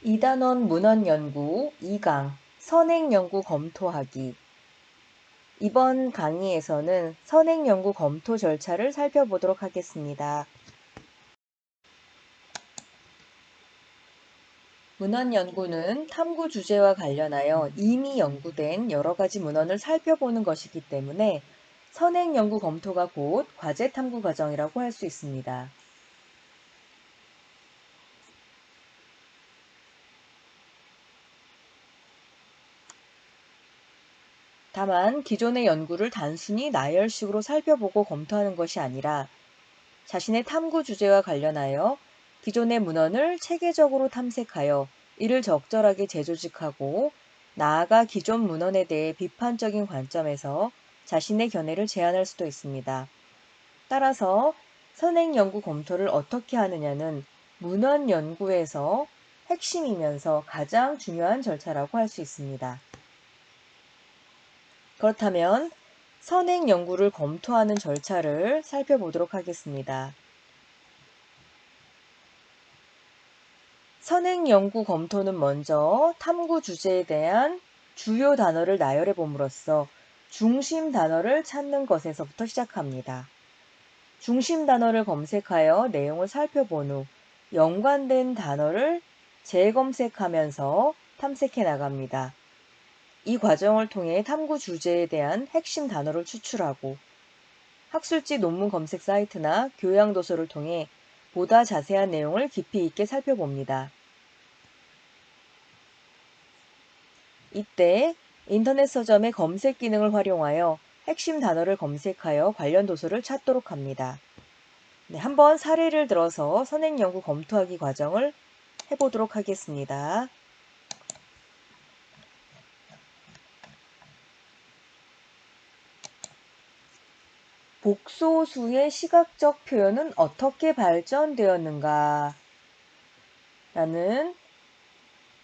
이단원 문헌연구 2강 선행연구 검토하기. 이번 강의에서는 선행연구 검토 절차를 살펴보도록 하겠습니다. 문헌연구는 탐구 주제와 관련하여 이미 연구된 여러 가지 문헌을 살펴보는 것이기 때문에 선행연구 검토가 곧 과제 탐구 과정이라고 할 수 있습니다. 다만 기존의 연구를 단순히 나열식으로 살펴보고 검토하는 것이 아니라 자신의 탐구 주제와 관련하여 기존의 문헌을 체계적으로 탐색하여 이를 적절하게 재조직하고 나아가 기존 문헌에 대해 비판적인 관점에서 자신의 견해를 제안할 수도 있습니다. 따라서 선행연구 검토를 어떻게 하느냐는 문헌 연구에서 핵심이면서 가장 중요한 절차라고 할 수 있습니다. 그렇다면 선행 연구를 검토하는 절차를 살펴보도록 하겠습니다. 선행 연구 검토는 먼저 탐구 주제에 대한 주요 단어를 나열해 봄으로써 중심 단어를 찾는 것에서부터 시작합니다. 중심 단어를 검색하여 내용을 살펴본 후 연관된 단어를 재검색하면서 탐색해 나갑니다. 이 과정을 통해 탐구 주제에 대한 핵심 단어를 추출하고 학술지 논문 검색 사이트나 교양 도서를 통해 보다 자세한 내용을 깊이 있게 살펴봅니다. 이때 인터넷 서점의 검색 기능을 활용하여 핵심 단어를 검색하여 관련 도서를 찾도록 합니다. 한번 사례를 들어서 선행연구 검토하기 과정을 해보도록 하겠습니다. 복소수의 시각적 표현은 어떻게 발전되었는가? 라는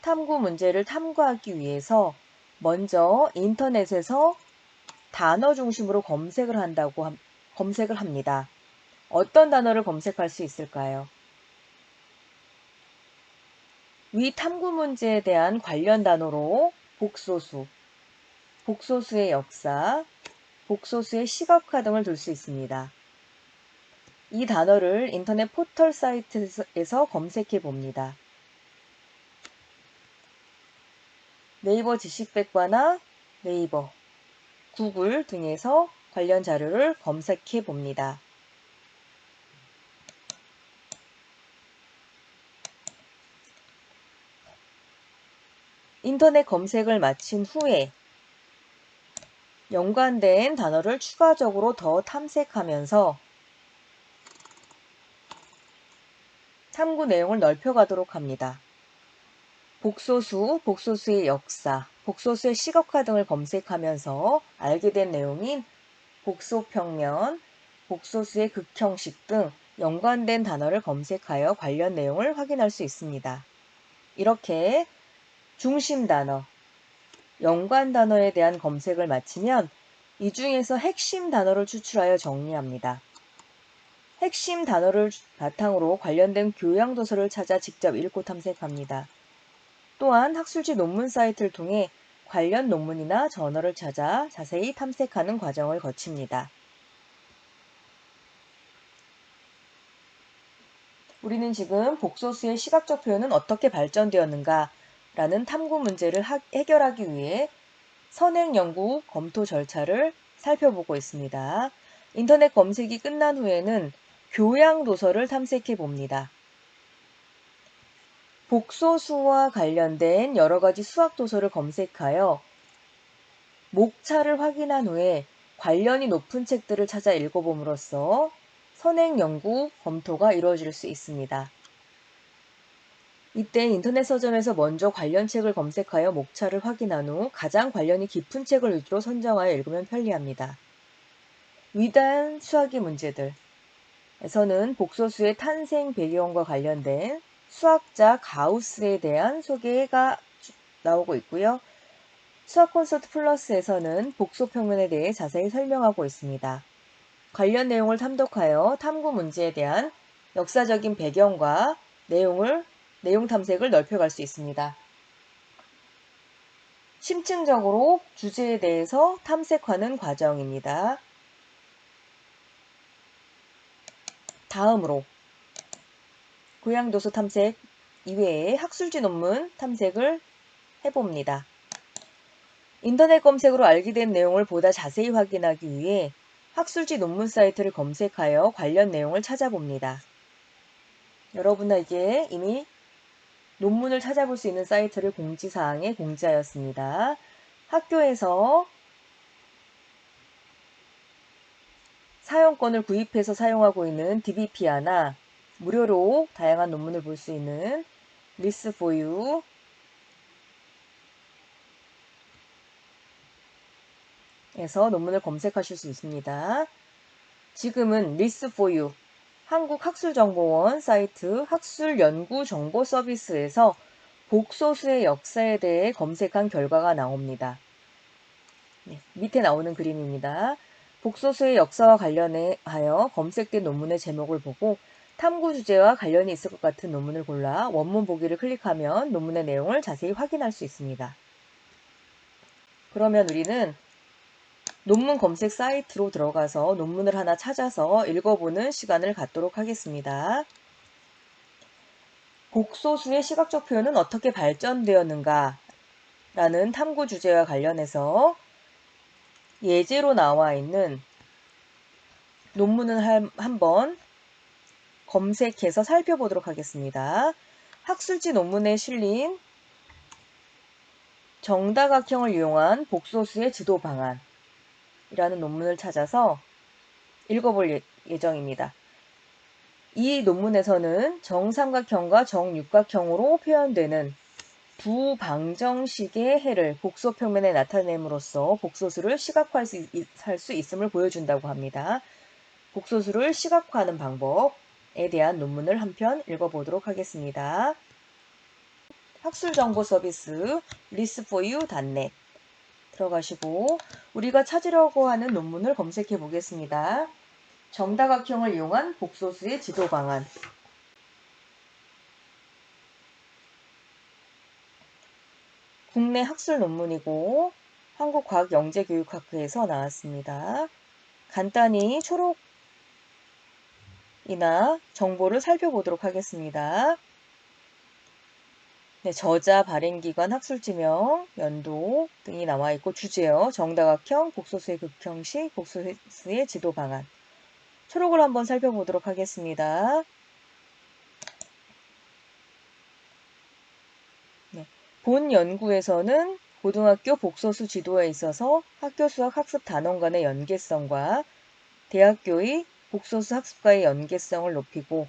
탐구 문제를 탐구하기 위해서 먼저 인터넷에서 단어 중심으로 검색을 합니다. 어떤 단어를 검색할 수 있을까요? 위 탐구 문제에 대한 관련 단어로 복소수, 복소수의 역사, 복소수의 시각화 등을 둘 수 있습니다. 이 단어를 인터넷 포털 사이트에서 검색해 봅니다. 네이버 지식백과나 네이버, 구글 등에서 관련 자료를 검색해 봅니다. 인터넷 검색을 마친 후에 연관된 단어를 추가적으로 더 탐색하면서 탐구 내용을 넓혀가도록 합니다. 복소수, 복소수의 역사, 복소수의 시각화 등을 검색하면서 알게 된 내용인 복소평면, 복소수의 극형식 등 연관된 단어를 검색하여 관련 내용을 확인할 수 있습니다. 이렇게 중심 단어, 연관 단어에 대한 검색을 마치면 이 중에서 핵심 단어를 추출하여 정리합니다. 핵심 단어를 바탕으로 관련된 교양 도서를 찾아 직접 읽고 탐색합니다. 또한 학술지 논문 사이트를 통해 관련 논문이나 저널을 찾아 자세히 탐색하는 과정을 거칩니다. 우리는 지금 복소수의 시각적 표현은 어떻게 발전되었는가 라는 탐구 문제를 해결하기 위해 선행연구 검토 절차를 살펴보고 있습니다. 인터넷 검색이 끝난 후에는 교양 도서를 탐색해 봅니다. 복소수와 관련된 여러 가지 수학 도서를 검색하여 목차를 확인한 후에 관련이 높은 책들을 찾아 읽어봄으로써 선행연구 검토가 이루어질 수 있습니다. 이때 인터넷 서점에서 먼저 관련 책을 검색하여 목차를 확인한 후 가장 관련이 깊은 책을 위주로 선정하여 읽으면 편리합니다. 위단 수학의 문제들에서는 복소수의 탄생 배경과 관련된 수학자 가우스에 대한 소개가 나오고 있고요. 수학 콘서트 플러스에서는 복소평면에 대해 자세히 설명하고 있습니다. 관련 내용을 탐독하여 탐구 문제에 대한 역사적인 배경과 내용을 내용 탐색을 넓혀갈 수 있습니다. 심층적으로 주제에 대해서 탐색하는 과정입니다. 다음으로 교양도서 탐색 이외에 학술지 논문 탐색을 해봅니다. 인터넷 검색으로 알게 된 내용을 보다 자세히 확인하기 위해 학술지 논문 사이트를 검색하여 관련 내용을 찾아봅니다. 여러분에게 이미 논문을 찾아볼 수 있는 사이트를 공지사항에 공지하였습니다. 학교에서 사용권을 구입해서 사용하고 있는 DBPR나 무료로 다양한 논문을 볼 수 있는 List4U 에서 논문을 검색하실 수 있습니다. 지금은 List4U 한국학술정보원 사이트 학술연구정보서비스에서 복소수의 역사에 대해 검색한 결과가 나옵니다. 네, 밑에 나오는 그림입니다. 복소수의 역사와 관련하여 검색된 논문의 제목을 보고 탐구 주제와 관련이 있을 것 같은 논문을 골라 원문 보기를 클릭하면 논문의 내용을 자세히 확인할 수 있습니다. 그러면 우리는 논문 검색 사이트로 들어가서 논문을 하나 찾아서 읽어보는 시간을 갖도록 하겠습니다. 복소수의 시각적 표현은 어떻게 발전되었는가 라는 탐구 주제와 관련해서 예제로 나와 있는 논문을 한번 검색해서 살펴보도록 하겠습니다. 학술지 논문에 실린 정다각형을 이용한 복소수의 지도 방안 이라는 논문을 찾아서 읽어볼 예정입니다. 이 논문에서는 정삼각형과 정육각형으로 표현되는 두 방정식의 해를 복소평면에 나타냄으로써 복소수를 시각화할 수 있음을 보여준다고 합니다. 복소수를 시각화하는 방법에 대한 논문을 한 편 읽어보도록 하겠습니다. 학술정보서비스 list4u.net 들어가시고 우리가 찾으려고 하는 논문을 검색해 보겠습니다. 정다각형을 이용한 복소수의 지도 방안. 국내 학술 논문이고 한국과학영재교육학회에서 나왔습니다. 간단히 초록이나 정보를 살펴보도록 하겠습니다. 네, 저자, 발행기관, 학술지명, 연도 등이 나와 있고 주제요. 정다각형, 복소수의 극형식, 복소수의 지도 방안. 초록을 한번 살펴보도록 하겠습니다. 네, 본 연구에서는 고등학교 복소수 지도에 있어서 학교 수학 학습 단원 간의 연계성과 대학교의 복소수 학습과의 연계성을 높이고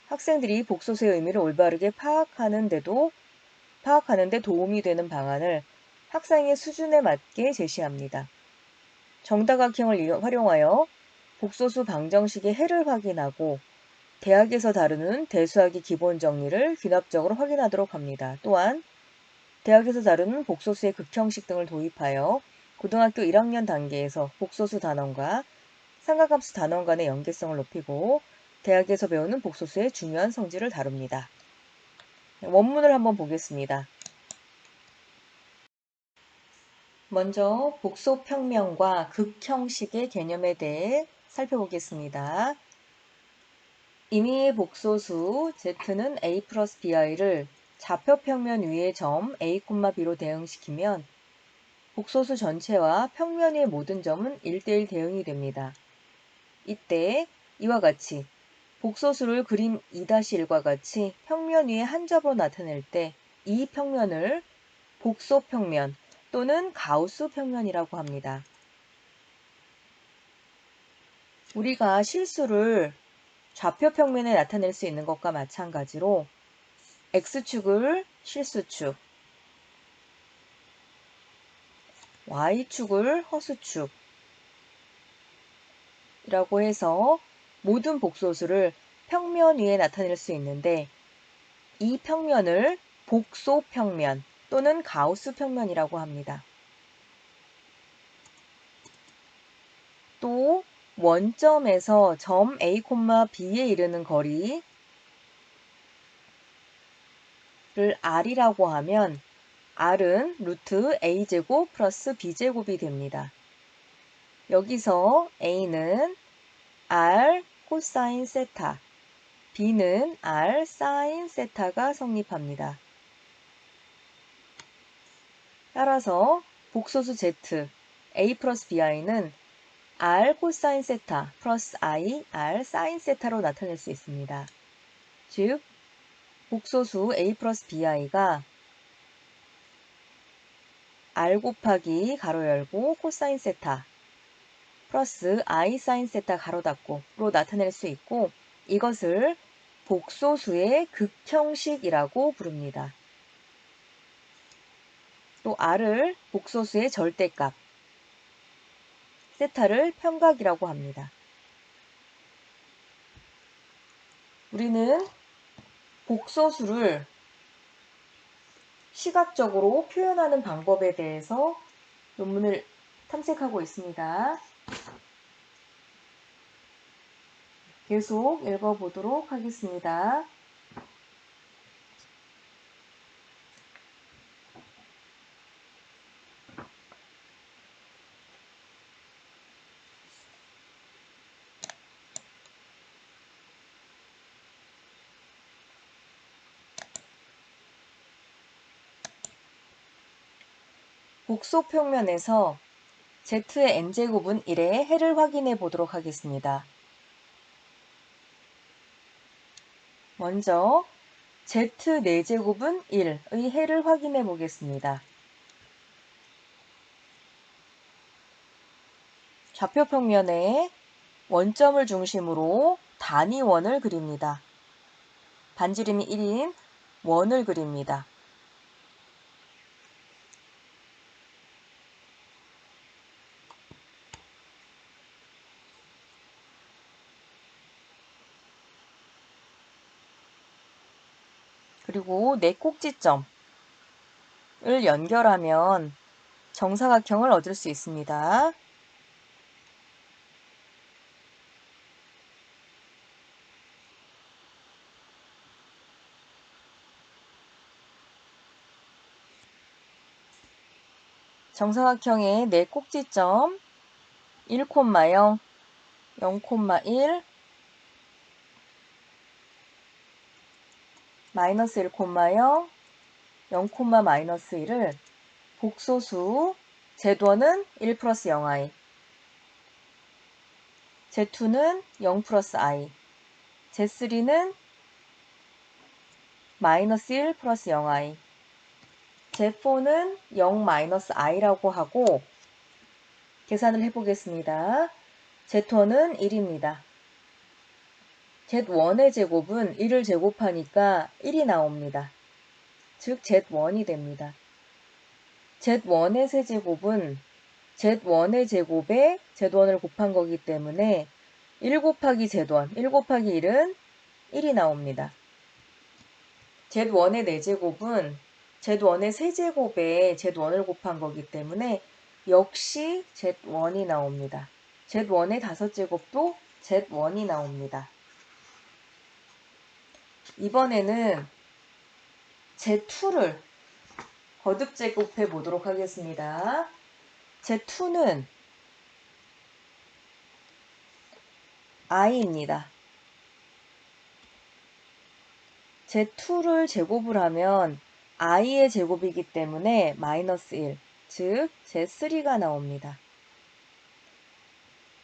학생들이 복소수의 의미를 올바르게 파악하는 데 도움이 되는 방안을 학생의 수준에 맞게 제시합니다. 정다각형을 활용하여 복소수 방정식의 해를 확인하고 대학에서 다루는 대수학의 기본 정리를 귀납적으로 확인하도록 합니다. 또한 대학에서 다루는 복소수의 극형식 등을 도입하여 고등학교 1학년 단계에서 복소수 단원과 삼각함수 단원 간의 연계성을 높이고 대학에서 배우는 복소수의 중요한 성질을 다룹니다. 원문을 한번 보겠습니다. 먼저 복소평면과 극형식의 개념에 대해 살펴보겠습니다. 임의의 복소수 Z는 A 플러스 BI를 좌표평면 위의 점 A, B로 대응시키면 복소수 전체와 평면 위의 모든 점은 1:1 대응이 됩니다. 이때 이와 같이 복소수를 그림 2-1과 같이 평면 위에 한 점으로 나타낼 때 이 평면을 복소평면 또는 가우스 평면이라고 합니다. 우리가 실수를 좌표 평면에 나타낼 수 있는 것과 마찬가지로 X축을 실수축, Y축을 허수축이라고 해서 모든 복소수를 평면 위에 나타낼 수 있는데 이 평면을 복소평면 또는 가우스 평면이라고 합니다. 또 원점에서 점 A, B에 이르는 거리 r이라고 하면 r은 루트 a제곱 플러스 b제곱이 됩니다. 여기서 a는 r 코사인 세타, b는 r 사인 세타가 성립합니다. 따라서 복소수 z, a 플러스 bi는 r 코사인 세타 플러스 i, r 사인 세타로 나타낼 수 있습니다. 즉, 복소수 a 플러스 bi가 r 곱하기 가로 열고 코사인 세타 플러스 i 사인 세타 가로 닫고로 나타낼 수 있고, 이것을 복소수의 극형식이라고 부릅니다. 또 r을 복소수의 절대값, 세타를 평각이라고 합니다. 우리는 복소수를 시각적으로 표현하는 방법에 대해서 논문을 탐색하고 있습니다. 계속 읽어보도록 하겠습니다. 복소평면에서 z의 n제곱은 1의 해를 확인해 보도록 하겠습니다. 먼저 z 4제곱은 1의 해를 확인해 보겠습니다. 좌표평면에 원점을 중심으로 단위원을 그립니다. 반지름이 1인 원을 그립니다. 그리고 네 꼭지점을 연결하면 정사각형을 얻을 수 있습니다. 정사각형의 네 꼭지점 1,0, 0,1, 마이너스 1,0, 0, 마이너스 1을 복소수 z1은 1 플러스 0i, z2는 0 플러스 i, z3는 마이너스 1 플러스 0i, z4는 0 마이너스 i라고 하고 계산을 해보겠습니다. z1은 1입니다. z1의 제곱은 1을 제곱하니까 1이 나옵니다. 즉 z1이 됩니다. z1의 세제곱은 z1의 제곱에 z1을 곱한 거기 때문에 1 곱하기 z1, 1 곱하기 1은 1이 나옵니다. z1의 4제곱은 z1의 세제곱에 z1을 곱한 거기 때문에 역시 z1이 나옵니다. z1의 5제곱도 z1이 나옵니다. 이번에는 z2를 거듭 제곱해 보도록 하겠습니다. z2는 i입니다. z2를 제곱을 하면 i의 제곱이기 때문에 마이너스 1, 즉 z3가 나옵니다.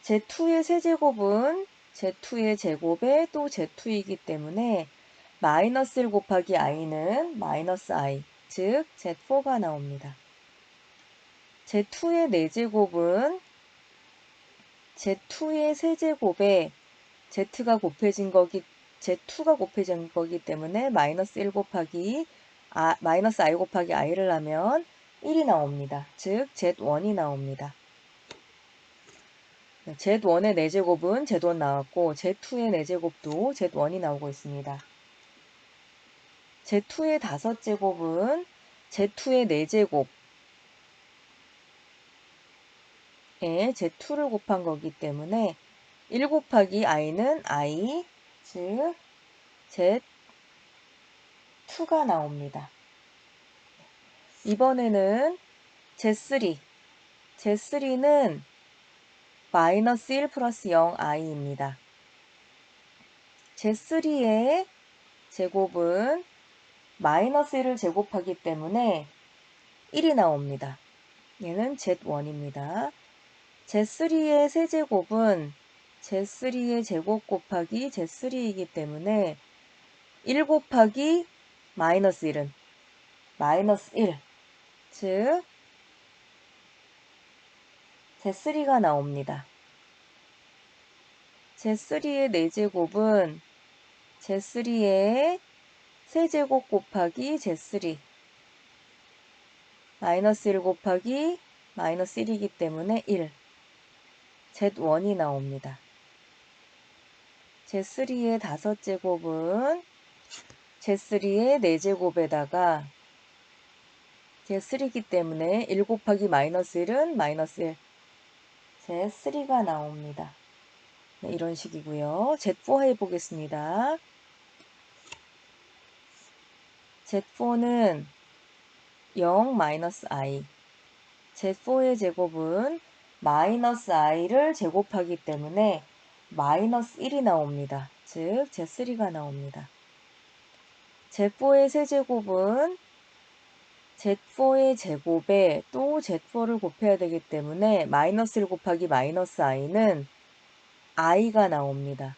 z2의 세제곱은 z2의 제곱에 또 z2이기 때문에 마이너스 1 곱하기 i는 마이너스 i, 즉 z4가 나옵니다. z2의 4제곱은 z2의 세제곱에 z2가 곱해진 거기 때문에 마이너스 1 곱하기 마이너스 i 곱하기 i를 하면 1이 나옵니다. 즉 z1이 나옵니다. z1의 4제곱은 z1 나왔고 z2의 4제곱도 z1이 나오고 있습니다. z2의 5제곱은 z2의 4제곱에 z2를 곱한 거기 때문에 1 곱하기 i는 i, 즉 2가 나옵니다. 이번에는 Z3. Z3는 마이너스 1 플러스 0i입니다. Z3의 제곱은 마이너스 1을 제곱하기 때문에 1이 나옵니다. 얘는 Z1입니다. Z3의 세제곱은 Z3의 제곱 곱하기 Z3이기 때문에 1 곱하기 마이너스 1은 마이너스 1, 즉 Z3가 나옵니다. Z3의 4제곱은 Z3의 세제곱 곱하기 Z3 마이너스 1 곱하기 마이너스 1이기 때문에 1 Z1이 나옵니다. Z3의 5제곱은 Z3의 4제곱에다가 Z3이기 때문에 1 곱하기 마이너스 1은 마이너스 1 Z3가 나옵니다. 네, 이런 식이고요. Z4 해보겠습니다. Z4는 0 마이너스 i Z4의 제곱은 마이너스 i를 제곱하기 때문에 마이너스 1이 나옵니다. 즉 Z3가 나옵니다. Z4의 세제곱은 Z4의 제곱에 또 Z4를 곱해야 되기 때문에 마이너스 1 곱하기 마이너스 i는 i가 나옵니다.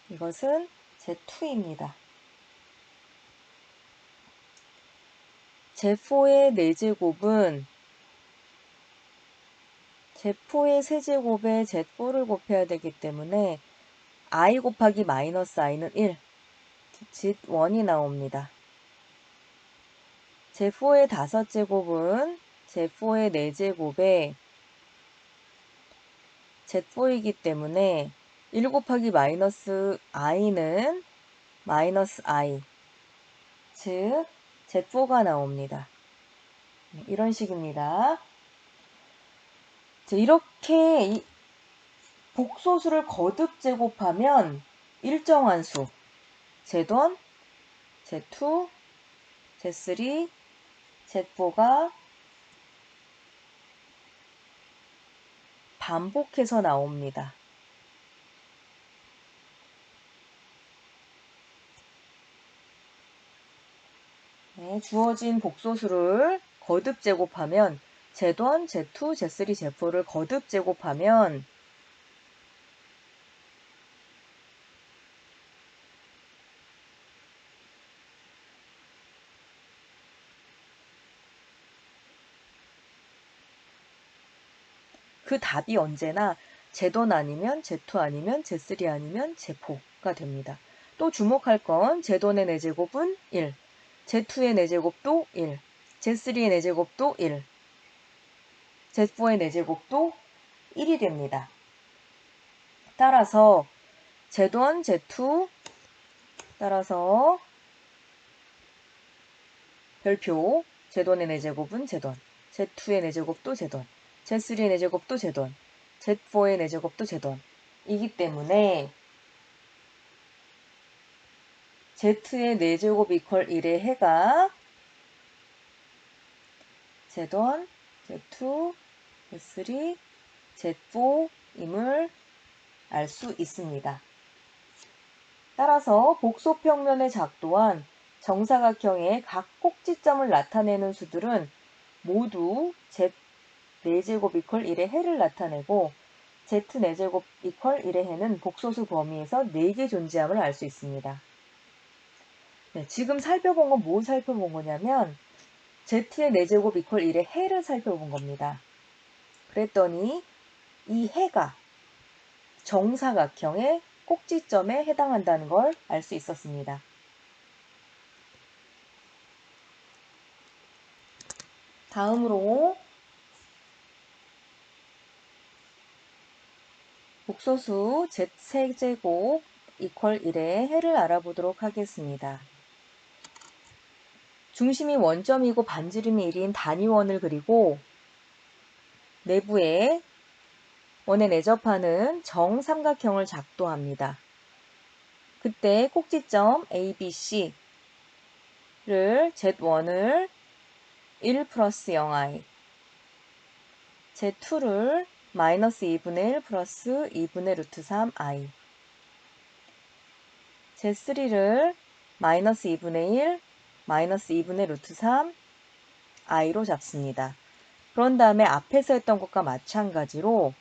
이것은 Z2입니다. Z4의 4제곱은 Z4의 세제곱에 Z4를 곱해야 되기 때문에 i 곱하기 마이너스 i는 1, Z1이 나옵니다. Z4의 5제곱은 Z4의 4제곱에 Z4이기 때문에 1 곱하기 마이너스 i는 마이너스 i, 즉 Z4가 나옵니다. 이런 식입니다. 이렇게 복소수를 거듭 제곱하면 일정한 수 Z1, Z2, Z3, Z4가 반복해서 나옵니다. 네, 주어진 복소수를 거듭 제곱하면 Z1, Z2, Z3, Z4를 거듭 제곱하면 그 답이 언제나 Z1 아니면 Z2 아니면 Z3 아니면 Z4가 됩니다. 또 주목할 건 Z1의 4제곱은 1, Z2의 4제곱도 1, Z3의 4제곱도 1, Z4의 4제곱도 1이 됩니다. 따라서 Z1, Z2 따라서 별표 Z1의 4제곱은 Z1, Z2의 4제곱도 Z1, Z3의 4제곱도 Z1, Z4의 4제곱도 Z1 이기 때문에 Z의 4제곱 이퀄 1의 해가 Z1, Z2, Z3, Z4임을 알 수 있습니다. 따라서 복소평면의 작도한 정사각형의 각 꼭지점을 나타내는 수들은 모두 Z 4제곱 이퀄 1의 해를 나타내고 Z 4제곱 이퀄 1의 해는 복소수 범위에서 4개 존재함을 알 수 있습니다. 네, 지금 살펴본 건 뭐 살펴본 거냐면 Z의 4제곱 이퀄 1의 해를 살펴본 겁니다. 그랬더니 이 해가 정사각형의 꼭지점에 해당한다는 걸 알 수 있었습니다. 다음으로 복소수 Z3제곱 이퀄 1의 해를 알아보도록 하겠습니다. 중심이 원점이고 반지름이 1인 단위원을 그리고 내부에 원에 내접하는 정삼각형을 작도합니다. 그때 꼭지점 ABC, Z1을 1 플러스 0i, Z2를 마이너스 2분의 1 플러스 2분의 루트 3i, Z3를 마이너스 2분의 1, 마이너스 2분의 루트 3i로 잡습니다. 그런 다음에 앞에서 했던 것과 마찬가지로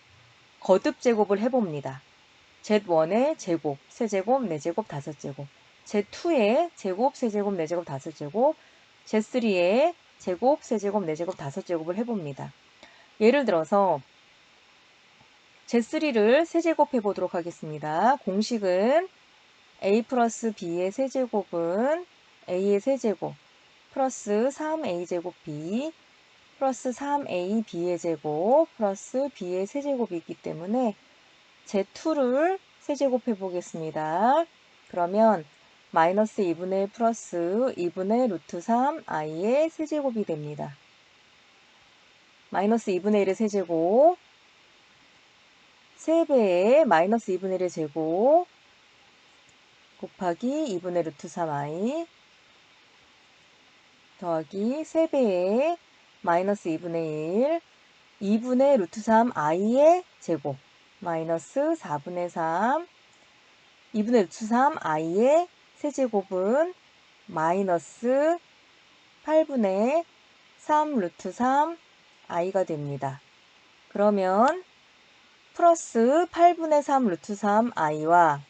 거듭 제곱을 해봅니다. Z1의 제곱, 세제곱, 네제곱, 다섯제곱, Z2의 제곱, 세제곱, 네제곱, 다섯제곱, Z3의 제곱, 세제곱, 네제곱, 다섯제곱을 해봅니다. 예를 들어서 Z3를 세제곱 해보도록 하겠습니다. 공식은 A 플러스 B의 세제곱은 A의 세제곱 플러스 3A제곱 B 플러스 3AB의 제곱 플러스 B의 세제곱이기 때문에 Z2를 세제곱해 보겠습니다. 그러면 마이너스 2분의 1 플러스 2분의 루트 3i의 세제곱이 됩니다. 마이너스 2분의 1의 세제곱 3배의 마이너스 2분의 1의 제곱 곱하기 2분의 루트 3i 더하기 3배의 마이너스 2분의 1 2분의 루트 3i의 제곱 마이너스 4분의 3 2분의 루트 3i의 세제곱은 마이너스 8분의 3 루트 3i가 됩니다. 그러면 플러스 8분의 3 루트 3i와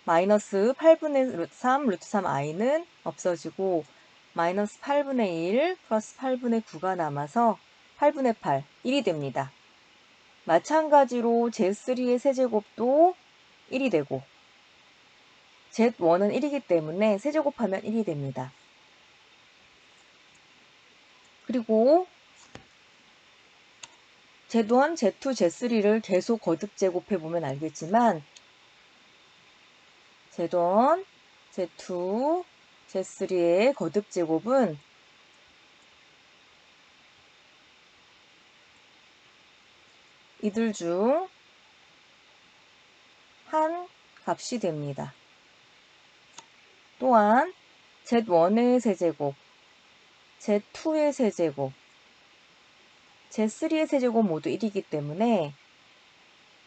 마이너스 8분의 3 루트 3i는 없어지고 마이너스 8분의 1 플러스 8분의 9가 남아서 8분의 8, 1이 됩니다. 마찬가지로 Z3의 세제곱도 1이 되고 Z1은 1이기 때문에 세제곱하면 1이 됩니다. 그리고 Z1, Z2, Z3를 계속 거듭 제곱해보면 알겠지만 Z1, Z2, Z3의 거듭 제곱은 이들 중 한 값이 됩니다. 또한 Z1의 세제곱, Z2의 세제곱, Z3의 세제곱 모두 1이기 때문에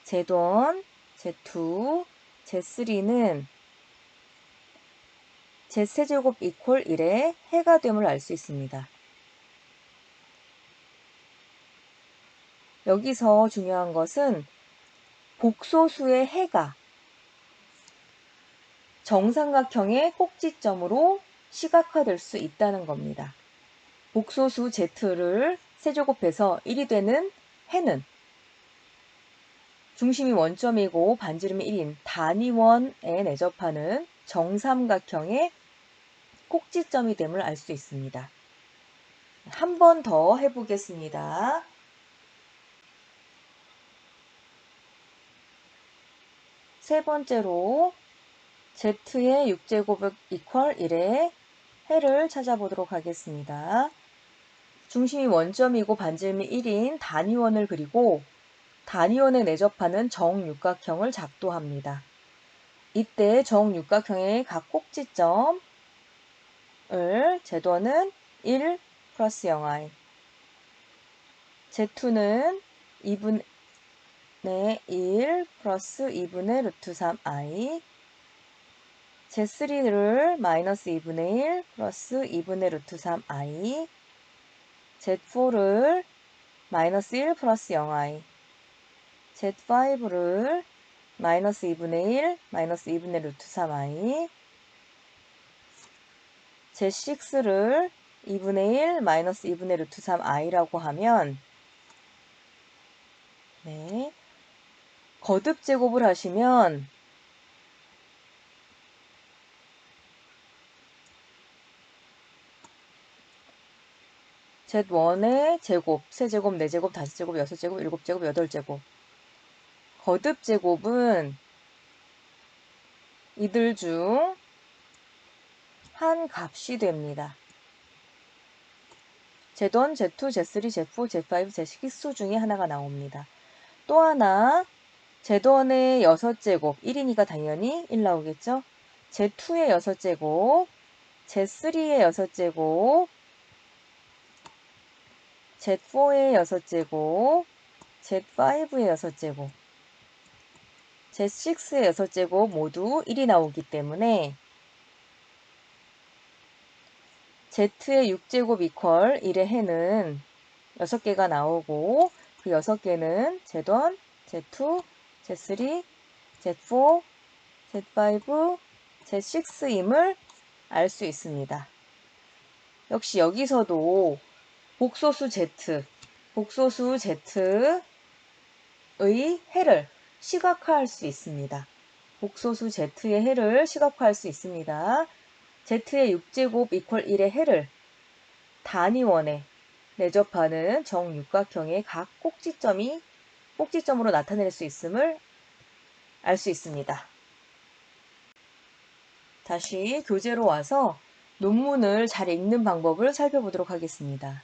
Z1, Z2, Z3는 Z세제곱 이퀄 1의 해가 됨을 알 수 있습니다. 여기서 중요한 것은 복소수의 해가 정삼각형의 꼭지점으로 시각화될 수 있다는 겁니다. 복소수 Z를 세제곱해서 1이 되는 해는 중심이 원점이고 반지름이 1인 단위원에 내접하는 정삼각형의 꼭지점이 됨을 알 수 있습니다. 한 번 더 해보겠습니다. 세 번째로 Z의 6제곱 이퀄 1의 해를 찾아보도록 하겠습니다. 중심이 원점이고 반지름이 1인 단위원을 그리고 단위원에 내접하는 정육각형을 작도합니다. 이때 정육각형의 각 꼭지점을 Z1은 1 플러스 0i, Z2는 2분의 1 플러스 2분의 루트 3i, Z3를 마이너스 2분의 1 플러스 2분의 루트 3i, Z4를 마이너스 1 플러스 0i, Z5를 마이너스 2분의 1 마이너스 2분의 루트 3i, Z6를 2분의 1 마이너스 2분의 루트 3i라고 하면 거듭 제곱을 하시면 Z1의 제곱, 세제곱, 네제곱, 다섯제곱, 여섯제곱, 일곱제곱, 여덟제곱. 거듭 제곱은 이들 중 한 값이 됩니다. Z1, Z2, Z3, Z4, Z5, Z6 중에 하나가 나옵니다. 또 하나 Z1의 6제곱, 1이니까 당연히 1 나오겠죠? Z2의 6제곱, Z3의 6제곱, Z4의 6제곱, Z5의 6제곱, Z6의 6제곱 모두 1이 나오기 때문에 Z의 6제곱 이퀄 1의 해는 6개가 나오고 그 6개는 Z1, Z2, Z3, Z4, Z5, Z6임을 알 수 있습니다. 역시 여기서도 복소수 Z, 복소수 Z의 해를 시각화할 수 있습니다. 복소수 Z의 해를 시각화할 수 있습니다. Z의 6제곱 이퀄 1의 해를 단위원에 내접하는 정육각형의 각 꼭지점으로 나타낼 수 있음을 알 수 있습니다. 다시 교재로 와서 논문을 잘 읽는 방법을 살펴보도록 하겠습니다.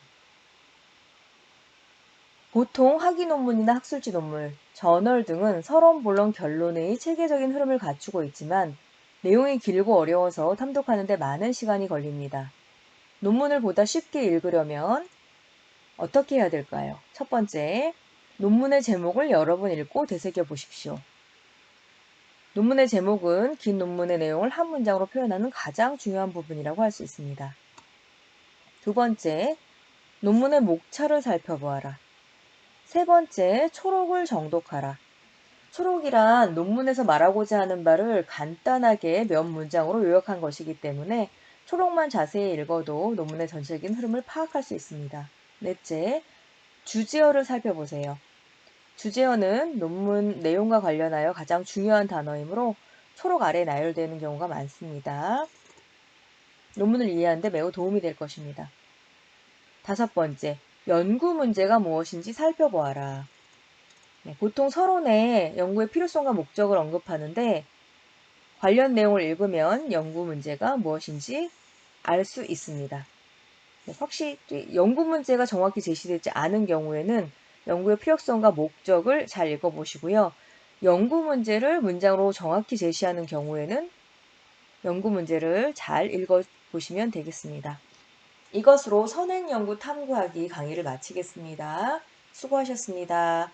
보통 학위 논문이나 학술지 논문, 저널 등은 서론, 본론, 결론의 체계적인 흐름을 갖추고 있지만 내용이 길고 어려워서 탐독하는 데 많은 시간이 걸립니다. 논문을 보다 쉽게 읽으려면 어떻게 해야 될까요? 첫 번째, 논문의 제목을 여러 번 읽고 되새겨 보십시오. 논문의 제목은 긴 논문의 내용을 한 문장으로 표현하는 가장 중요한 부분이라고 할 수 있습니다. 두 번째, 논문의 목차를 살펴보아라. 세 번째, 초록을 정독하라. 초록이란 논문에서 말하고자 하는 바를 간단하게 몇 문장으로 요약한 것이기 때문에 초록만 자세히 읽어도 논문의 전체적인 흐름을 파악할 수 있습니다. 넷째, 주제어를 살펴보세요. 주제어는 논문 내용과 관련하여 가장 중요한 단어이므로 초록 아래에 나열되는 경우가 많습니다. 논문을 이해하는 데 매우 도움이 될 것입니다. 다섯 번째, 연구 문제가 무엇인지 살펴보아라. 네, 보통 서론에 연구의 필요성과 목적을 언급하는데 관련 내용을 읽으면 연구 문제가 무엇인지 알 수 있습니다. 네, 확실히 연구 문제가 정확히 제시되지 않은 경우에는 연구의 필요성과 목적을 잘 읽어보시고요. 연구 문제를 문장으로 정확히 제시하는 경우에는 연구 문제를 잘 읽어보시면 되겠습니다. 이것으로 선행연구 탐구하기 강의를 마치겠습니다. 수고하셨습니다.